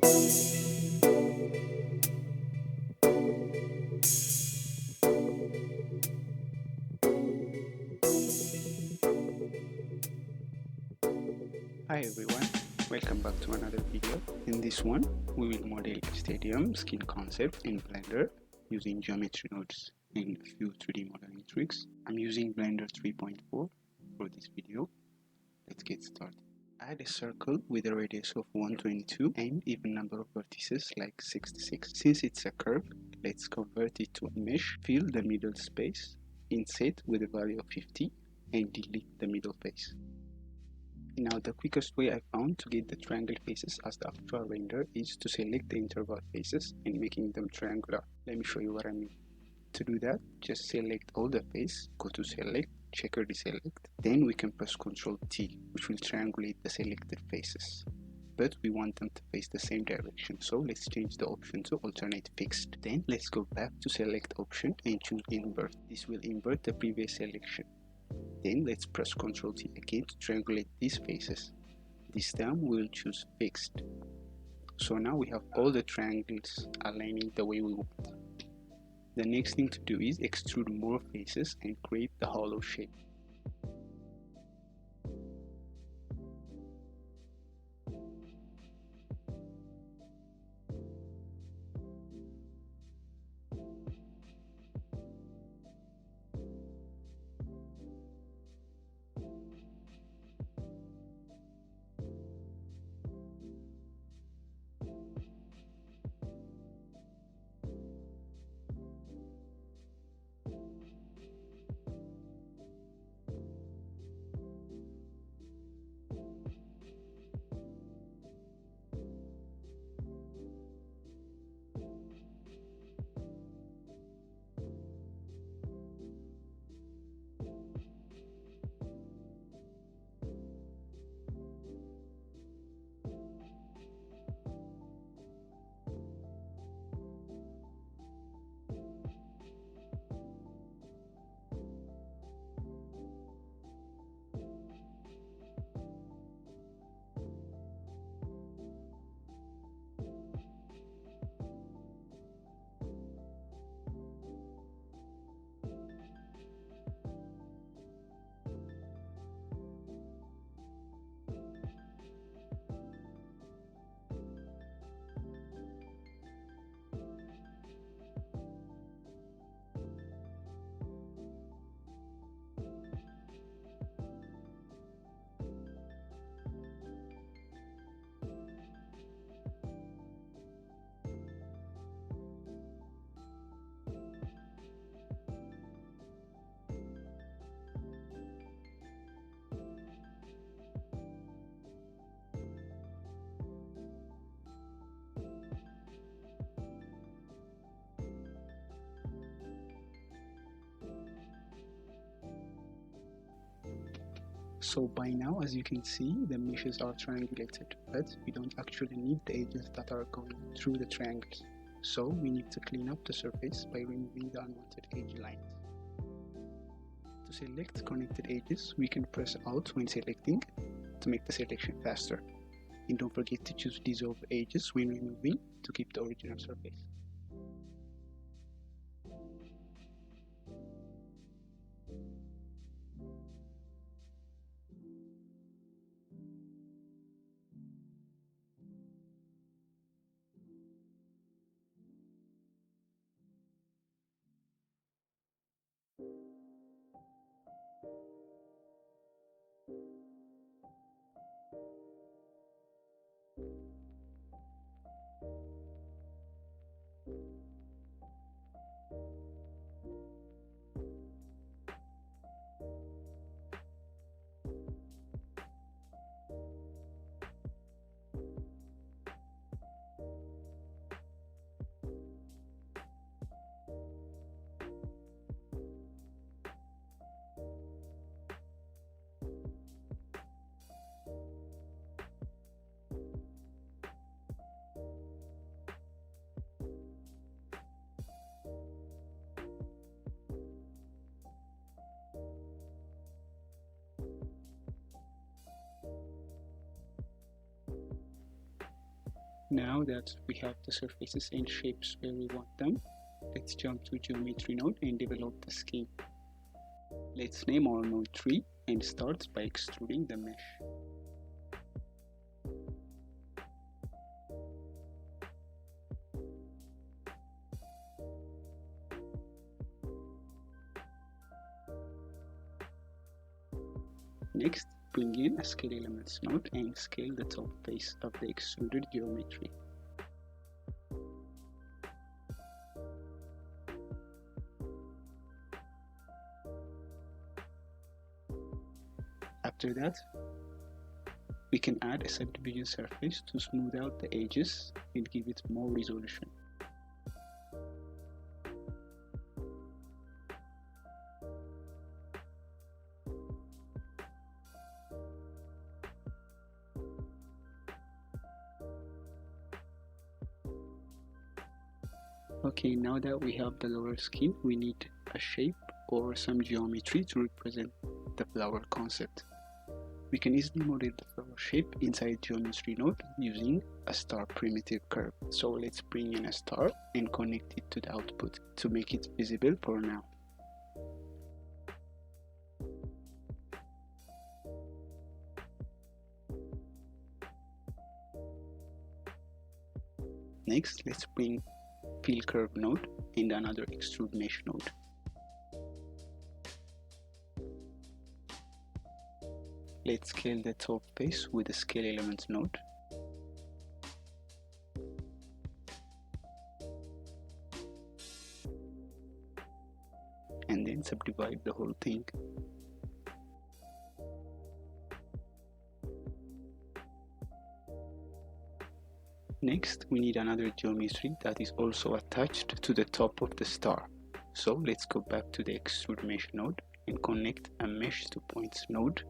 Hi everyone, welcome back to another video. In this one, we will model a stadium skin concept in Blender using geometry nodes and a few 3D modeling tricks. I'm using Blender 3.4 for this video. Let's get started. Add a circle with a radius of 122 and even number of vertices like 66. Since it's a curve, let's convert it to a mesh. Fill the middle space, inset with a value of 50 and delete the middle face. Now the quickest way I found to get the triangle faces as the actual render is to select the interval faces and making them triangular. Let me show you what I mean. To do that, just select all the face, go to select, checker deselect, then we can press Ctrl T, which will triangulate the selected faces. But we want them to face the same direction, so let's change the option to alternate fixed. Then let's go back to select option and choose invert. This will invert the previous selection. Then let's press Ctrl T again to triangulate these faces. This time we will choose fixed. So now we have all the triangles aligning the way we want. The next thing to do is extrude more faces and create the hollow shape. So by now, as you can see, the meshes are triangulated, but we don't actually need the edges that are going through the triangles. So we need to clean up the surface by removing the unwanted edge lines. To select connected edges, we can press Alt when selecting to make the selection faster. And don't forget to choose dissolve edges when removing to keep the original surface. Now that we have the surfaces and shapes where we want them, let's jump to geometry node and develop the scheme. Let's name our node tree and start by extruding the mesh. Next, bring in a scale elements node and scale the top face of the extruded geometry. After that, we can add a subdivision surface to smooth out the edges and give it more resolution. Okay, now that we have the lower skin, we need a shape or some geometry to represent the flower concept. We can easily model the flower shape inside geometry node using a star primitive curve. So let's bring in a star and connect it to the output to make it visible for now. Next, let's bring fill curve node and another extrude mesh node. Let's scale the top face with the scale element node. And then subdivide the whole thing. Next, we need another geometry that is also attached to the top of the star. So let's go back to the extrude mesh node and connect a mesh to points node.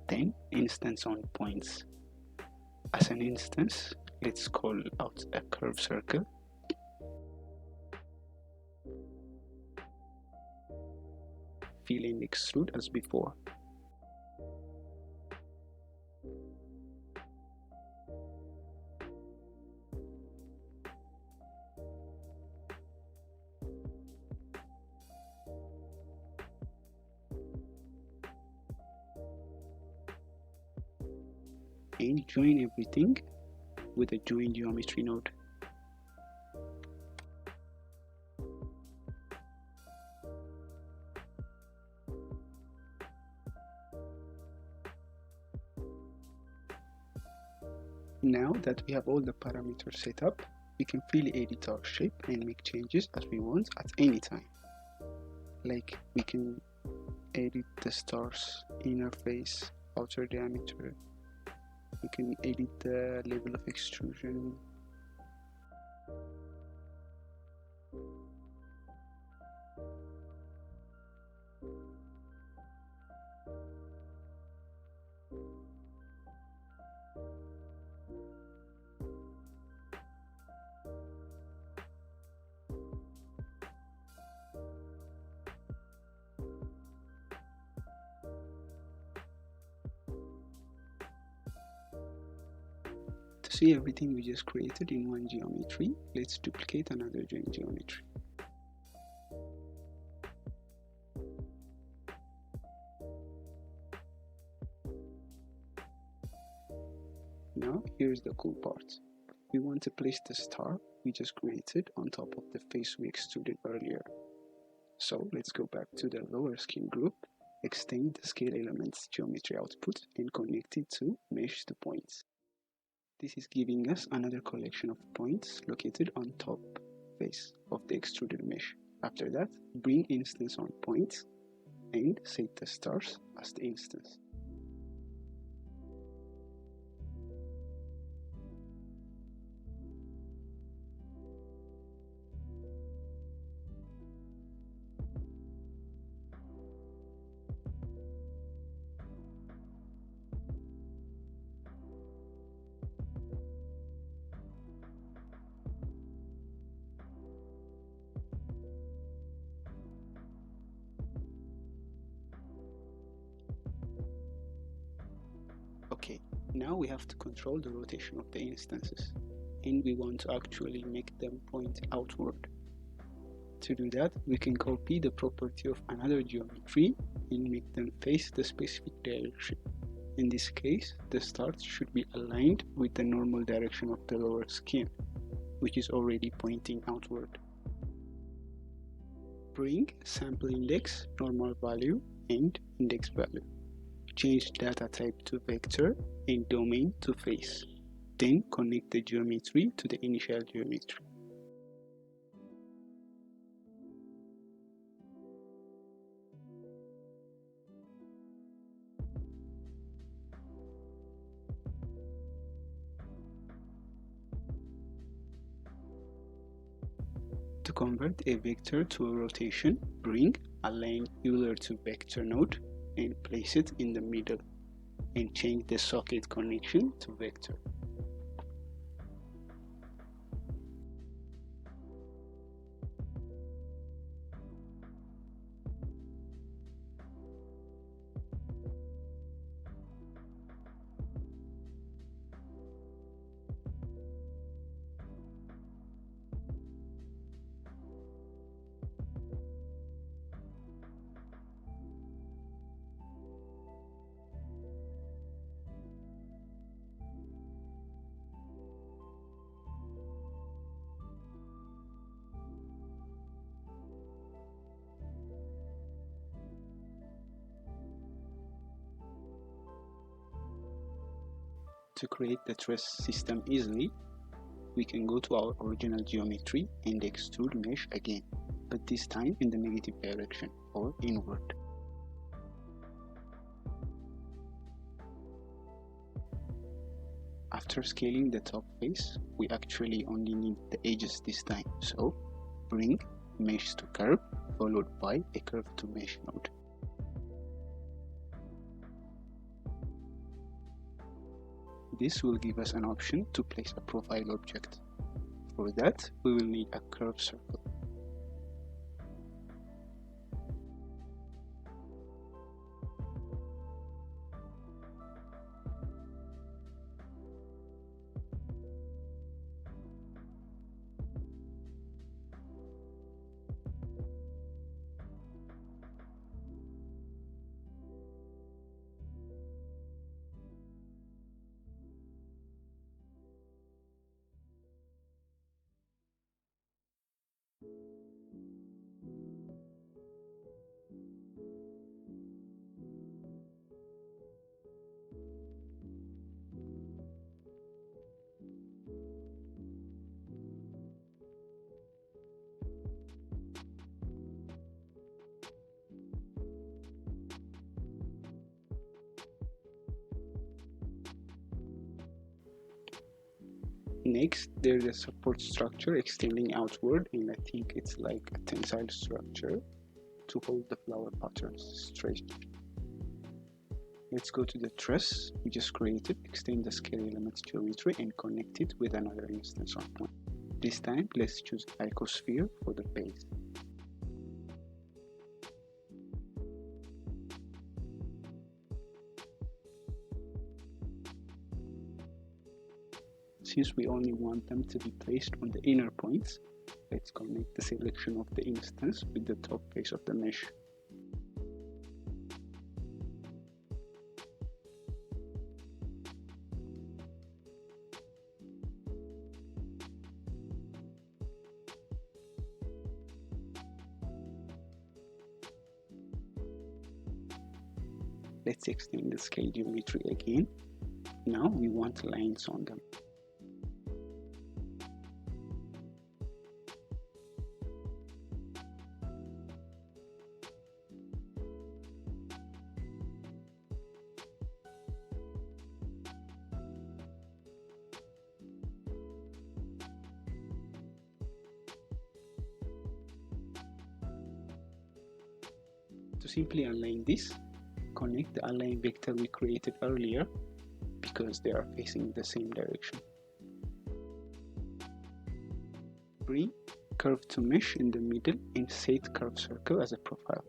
Then instance on points. As an instance, let's call out a curve circle. Fill and extrude as before. And join everything with a join geometry node. Now that we have all the parameters set up, we can freely edit our shape and make changes as we want at any time. Like we can edit the star's inner face, outer diameter. We can edit the level of extrusion. To see everything we just created in one geometry, let's duplicate another join geometry. Now here's the cool part. We want to place the star we just created on top of the face we extruded earlier. So let's go back to the lower skin group, extend the scale elements geometry output and connect it to mesh to points. This is giving us another collection of points located on top face of the extruded mesh. After that, bring instance on points and set the stars as the instance. Now we have to control the rotation of the instances, and we want to actually make them point outward. To do that, we can copy the property of another geometry and make them face the specific direction. In this case, the stars should be aligned with the normal direction of the lower skin, which is already pointing outward. Bring sample index, normal value, and index value. Change data type to vector and domain to face. Then connect the geometry to the initial geometry. To convert a vector to a rotation, bring align Euler to vector node and place it in the middle, and change the socket connection to vector. To create the truss system easily, we can go to our original geometry and extrude mesh again, but this time in the negative direction or inward. After scaling the top face, we actually only need the edges this time, so bring mesh to curve followed by a curve to mesh node. This will give us an option to place a profile object. For that, we will need a curved circle. Next, there's a support structure extending outward, and I think it's like a tensile structure to hold the flower patterns straight. Let's go to the truss we just created, extend the scale element geometry and connect it with another instance on point. This time, let's choose icosphere for the base. Since we only want them to be placed on the inner points, let's connect the selection of the instance with the top face of the mesh. Let's extend the scale geometry again. Now we want lines on them. To simply align this, connect the align vector we created earlier because they are facing the same direction. Bring curve to mesh in the middle and set curve circle as a profile.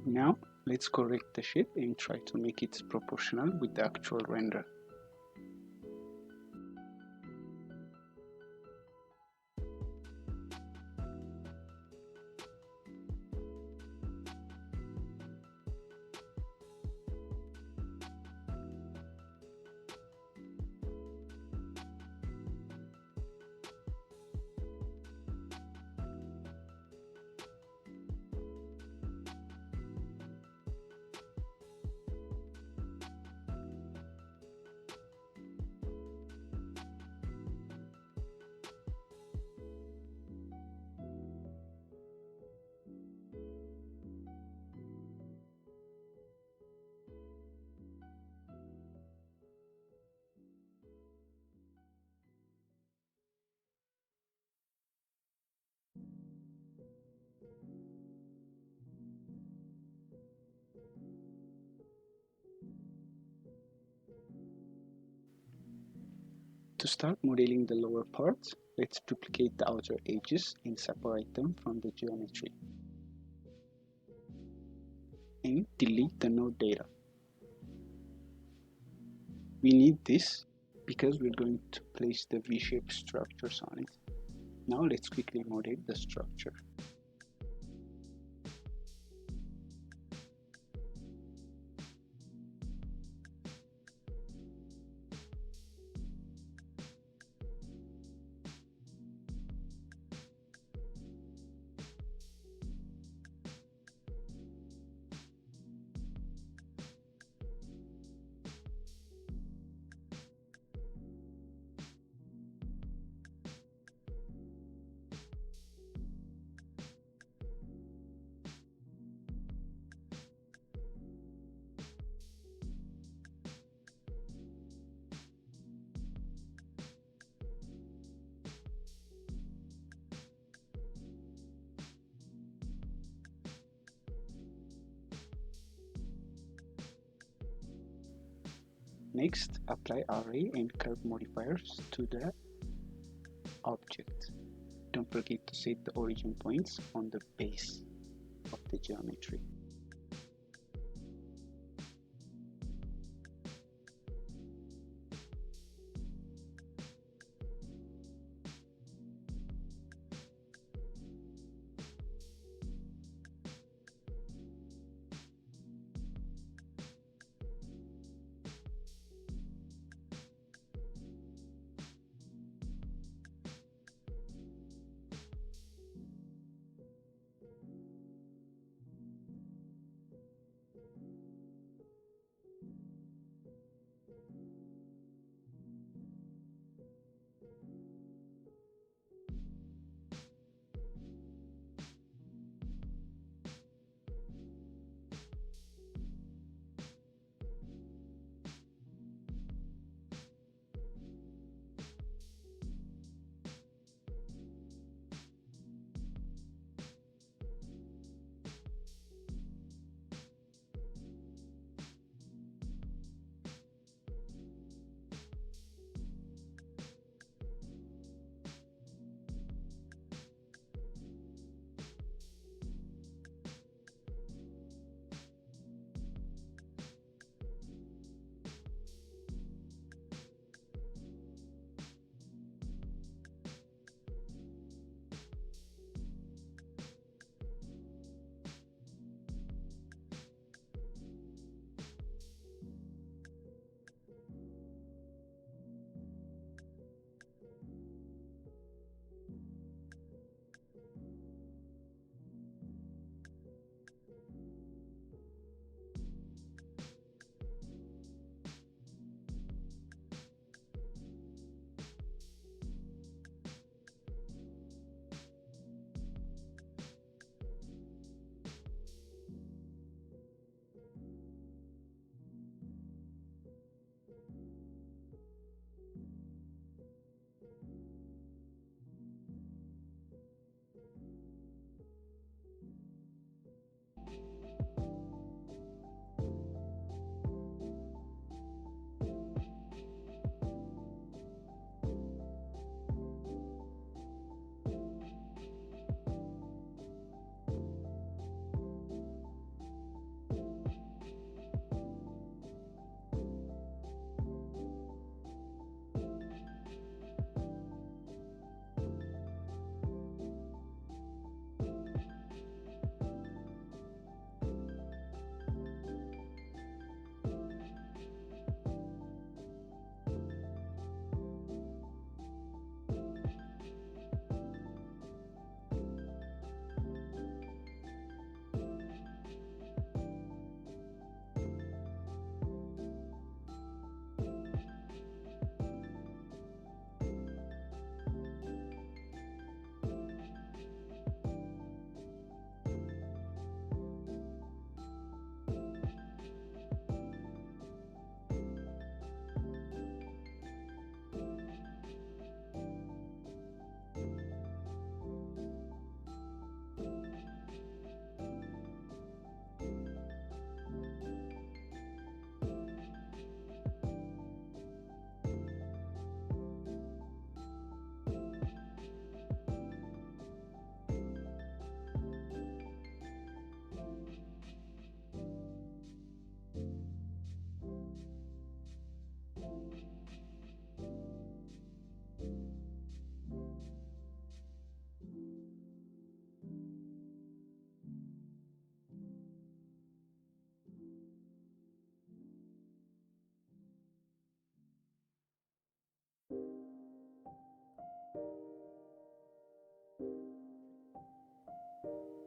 Now let's correct the shape and try to make it proportional with the actual render. To start modeling the lower parts, let's duplicate the outer edges and separate them from the geometry. And delete the node data. We need this because we're going to place the V-shaped structures on it. Now let's quickly model the structure. Next, apply array and curve modifiers to the object. Don't forget to set the origin points on the base of the geometry.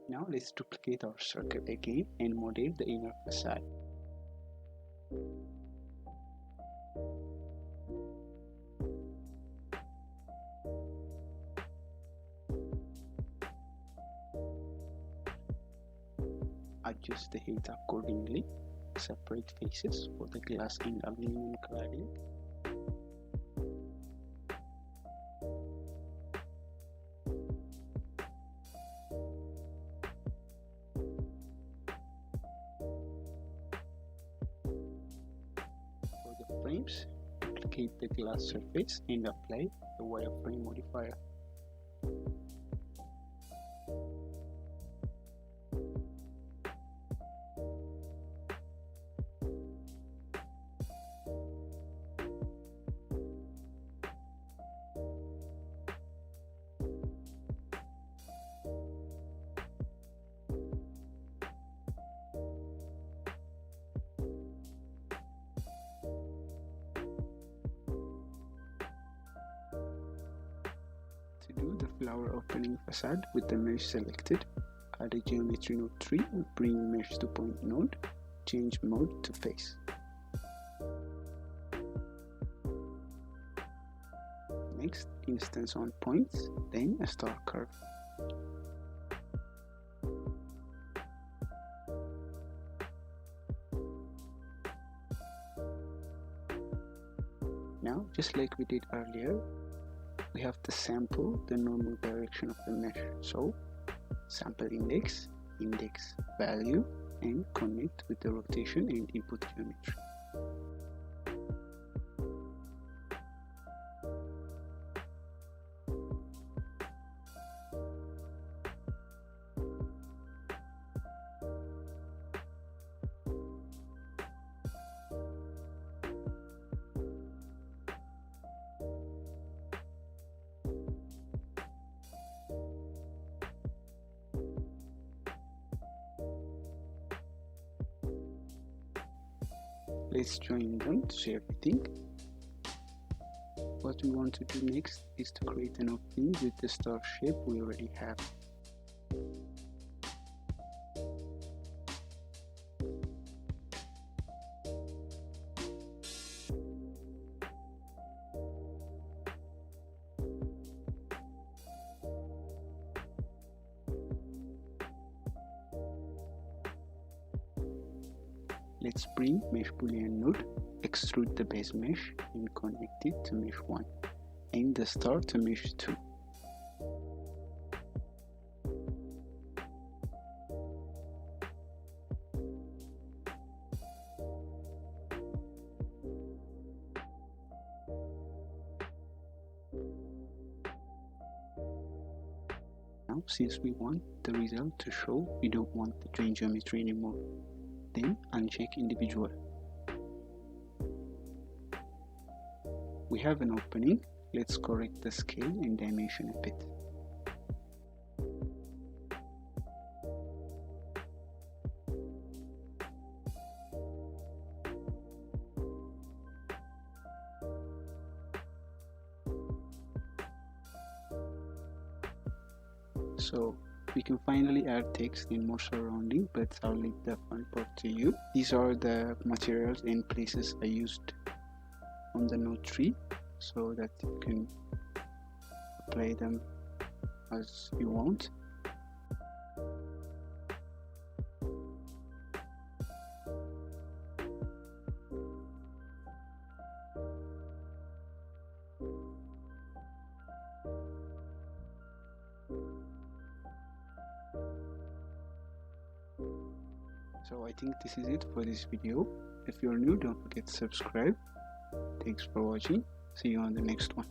Now let's duplicate our circle again and model the inner facade. Adjust the height accordingly. Separate faces for the glass and aluminum cladding. For the frames, duplicate the glass surface and apply the wireframe modifier. To do the flower opening facade with the mesh selected, add a geometry node 3, bring mesh to point node, change mode to face. Next, instance on points, then a star curve. Now, just like we did earlier, we have to sample the normal direction of the mesh. So, sample index, index value, and connect with the rotation and input geometry. Let's join them to see everything. What we want to do next is to create an opening with the star shape we already have. Let's bring mesh boolean node, extrude the base mesh and connect it to mesh 1 and the star to mesh 2. Now, since we want the result to show, we don't want the join geometry anymore. Then uncheck individual. We have an opening. Let's correct the scale and dimension a bit. So we can finally add text and more surrounding, but I'll leave the fun part to you. These are the materials and places I used on the node 3 so that you can apply them as you want. So I think this is it for this video. If you're new, don't forget to subscribe. Thanks for watching. See you on the next one.